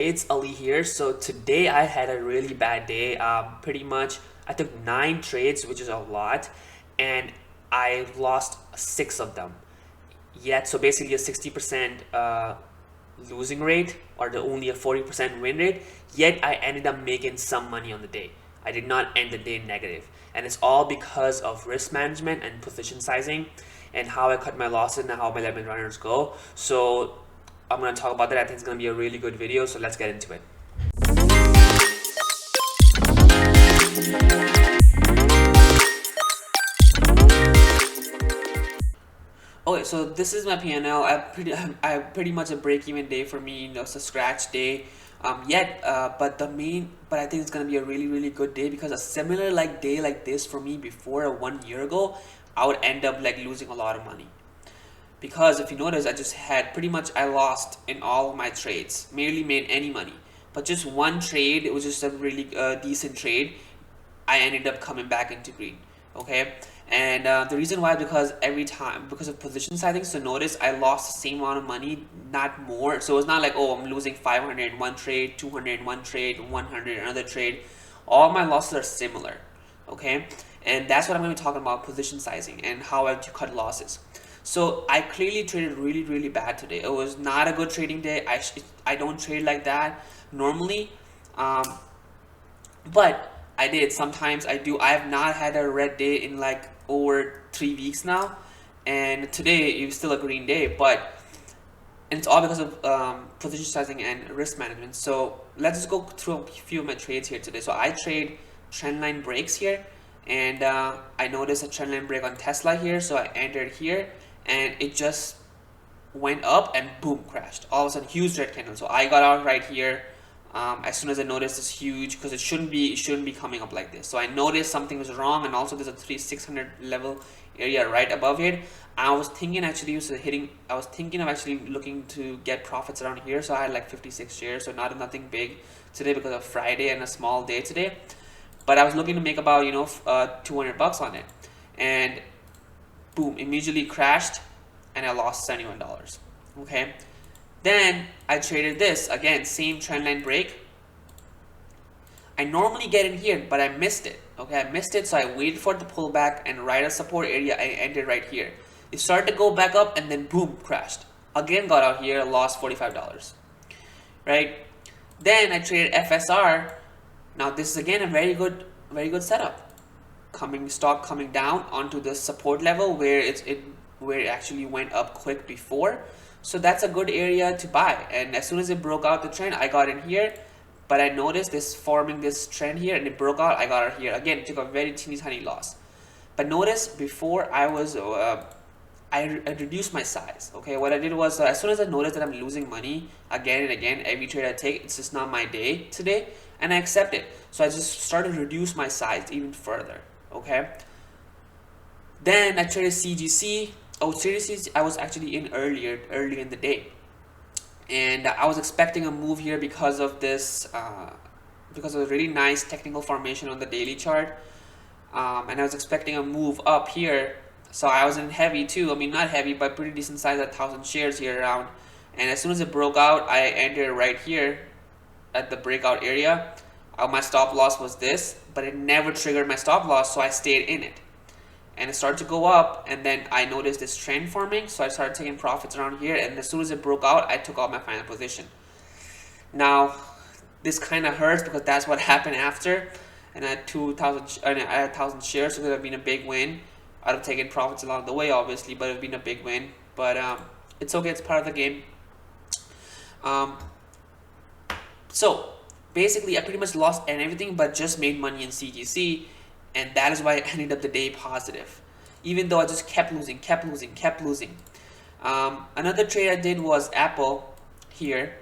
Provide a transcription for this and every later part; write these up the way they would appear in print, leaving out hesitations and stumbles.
It's Ali here. So today I had a really bad day. Pretty much I took 9 trades, which is a lot, and I lost 6 of them. Yet, so basically a 60% losing rate, or the only a 40% win rate. Yet I ended up making some money on the day. I did not end the day negative, and it's all because of risk management and position sizing, and how I cut my losses and how my lemon runners go. So I'm going to talk about that. I think it's going to be a really good video, so let's get into it. Okay, so this is my P&L. I pretty much a break-even day for me. It's a scratch day. But I think it's gonna be a really good day, because a similar day like this for me before 1 year ago, I would end up losing a lot of money. Because if you notice, I just had pretty much, I lost in all of my trades, barely made any money. But just one trade, it was just a really decent trade, I ended up coming back into green. Okay, and the reason why, because every time, because of position sizing. So notice I lost the same amount of money, not more. So it's not like, oh, I'm losing 500 in one trade, 200 in one trade, 100 in another trade. All my losses are similar. Okay, and that's what I'm going to be talking about, position sizing and how I cut losses. So I clearly traded really bad today. It was not a good trading day. I don't trade like that normally, but I did. Sometimes I do. I have not had a red day in over 3 weeks now, and today is still a green day. And it's all because of position sizing and risk management. So let's just go through a few of my trades here today. So I trade trendline breaks here, and I noticed a trendline break on Tesla here. So I entered here, and it just went up and boom, crashed. All of a sudden, huge red candle. So I got out right here. As soon as I noticed this huge, because it shouldn't be coming up like this. So I noticed something was wrong, and also there's a 600 level area right above it. I was thinking actually I was thinking of actually looking to get profits around here. So I had 56 shares, so nothing big today because of Friday and a small day today. But I was looking to make about 200 bucks on it, and boom, immediately crashed, and I lost $71. Okay. Then I traded this again, same trendline break. I normally get in here, but I missed it. Okay, I missed it, so I waited for the pullback, and right at support area, I ended right here. It started to go back up, and then boom, crashed. Again, got out here, lost $45. Right. Then I traded FSR. Now this is again a very good setup. Stock coming down onto the support level where it actually went up quick before. So that's a good area to buy. And as soon as it broke out the trend, I got in here. But I noticed this forming this trend here, and it broke out. I got it here again. It took a very tiny loss. But notice before I was I reduced my size. Okay, what I did was as soon as I noticed that I'm losing money again and again, every trade I take, it's just not my day today, and I accept it. So I just started to reduce my size even further. Okay. Then I traded CGC. Oh, seriously, I was actually in early in the day, and I was expecting a move here because of this, because of a really nice technical formation on the daily chart, and I was expecting a move up here. So I was in heavy too. I mean, not heavy, but pretty decent size at 1,000 shares here around. And as soon as it broke out, I entered right here at the breakout area. My stop loss was this, but it never triggered my stop loss, so I stayed in it. And it started to go up, and then I noticed this trend forming, so I started taking profits around here, and as soon as it broke out, I took out my final position. Now, this kind of hurts because that's what happened after, and I had 1,000 shares, so it would have been a big win. I'd have taken profits along the way, obviously, but it would have been a big win. But it's okay, it's part of the game. So basically, I pretty much lost everything, but just made money in CGC, and that is why I ended up the day positive, even though I just kept losing. Another trade I did was Apple here.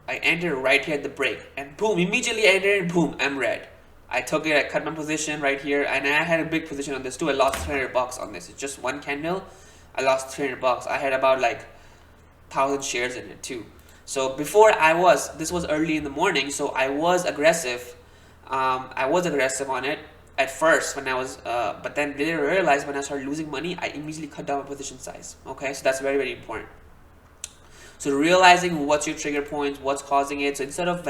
I entered right here at the break, and boom, immediately entered, and boom, I'm red. I took it, I cut my position right here, and I had a big position on this too. I lost 300 bucks on this. It's just one candle. I lost 300 bucks. I had about 1,000 shares in it too. So before this was early in the morning, so I was aggressive. I was aggressive on it at first when I was, but then later realized when I started losing money, I immediately cut down my position size. Okay, so that's very important. So realizing what's your trigger points, what's causing it. So instead of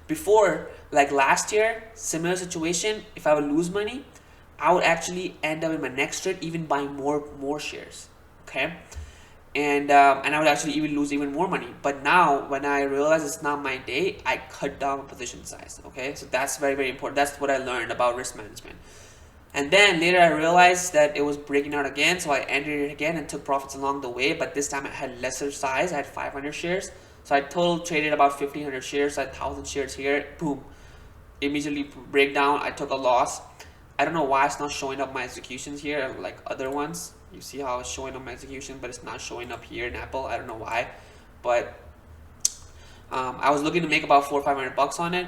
before, like last year, similar situation, if I would lose money, I would actually end up in my next trade even buying more shares. Okay. And I would actually even lose even more money. But now when I realize it's not my day, I cut down my position size. Okay, so that's very important. That's what I learned about risk management. And then later I realized that it was breaking out again, so I entered it again and took profits along the way. But this time I had lesser size. I had 500 shares, so I total traded about 1,500 shares. So I had 1,000 shares here. Boom, immediately break down. I took a loss. I don't know why it's not showing up my executions here like other ones. You see how it's showing up my execution, but it's not showing up here in Apple. I don't know why, but I was looking to make about $400-500 on it,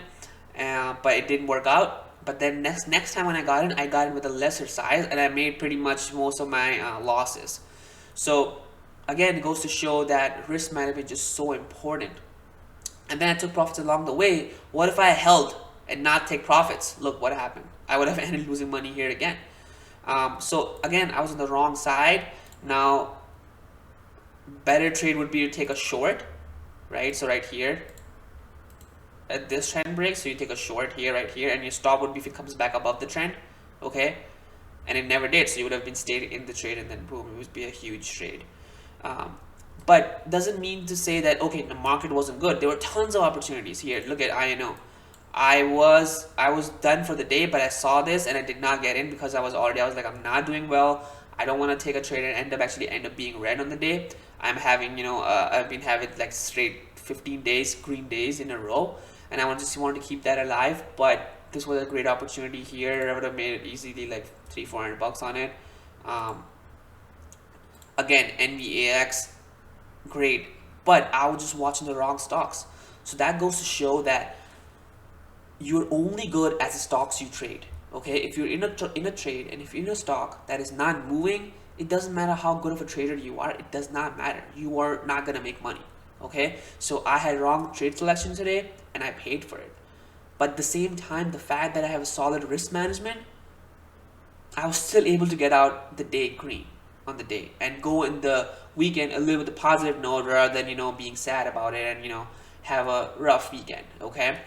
but it didn't work out. But then next time when I got in with a lesser size, and I made pretty much most of my losses. So again, it goes to show that risk management is just so important. And then I took profits along the way. What if I held and not take profits? Look what happened. I would have ended up losing money here again. So again, I was on the wrong side. Now, better trade would be to take a short, right? So right here, at this trend break, so you take a short here, right here, and your stop would be if it comes back above the trend, okay? And it never did, so you would have been stayed in the trade, and then boom, it would be a huge trade. But doesn't mean to say that, okay, the market wasn't good. There were tons of opportunities here. Look at INO. I was done for the day, but I saw this and I did not get in because I was like, I'm not doing well. I don't want to take a trade and end up being red on the day. I'm having, I've been having like straight 15 days, green days in a row, and I just wanted to keep that alive. But this was a great opportunity here. I would have made it easily like $300-400 on it. Again, NVAX, great, but I was just watching the wrong stocks. So that goes to show that you're only good as the stocks you trade. Okay, if you're in a trade and if you're in a stock that is not moving, it doesn't matter how good of a trader you are. It does not matter. You are not gonna make money. Okay, so I had wrong trade selection today and I paid for it. But at the same time, the fact that I have a solid risk management, I was still able to get out the day green on the day and go in the weekend a little bit the positive note rather than being sad about it and have a rough weekend. Okay.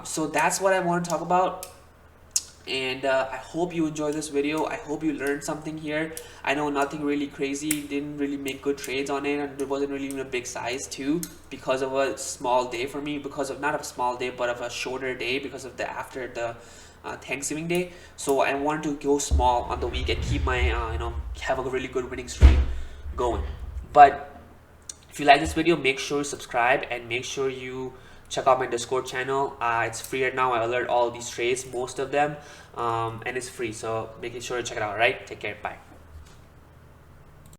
So that's what I want to talk about, and I hope you enjoyed this video. I hope you learned something here. I know nothing really crazy, didn't really make good trades on it, and it wasn't really even a big size too because of a small day for me, because of not a small day but of a shorter day because of the after the Thanksgiving day. So I wanted to go small on the week and keep my have a really good winning streak going. But if you like this video, make sure you subscribe and make sure you check out my Discord channel. It's free right now. I alert all these trades, most of them, and it's free. So making sure to check it out. All right, take care. Bye.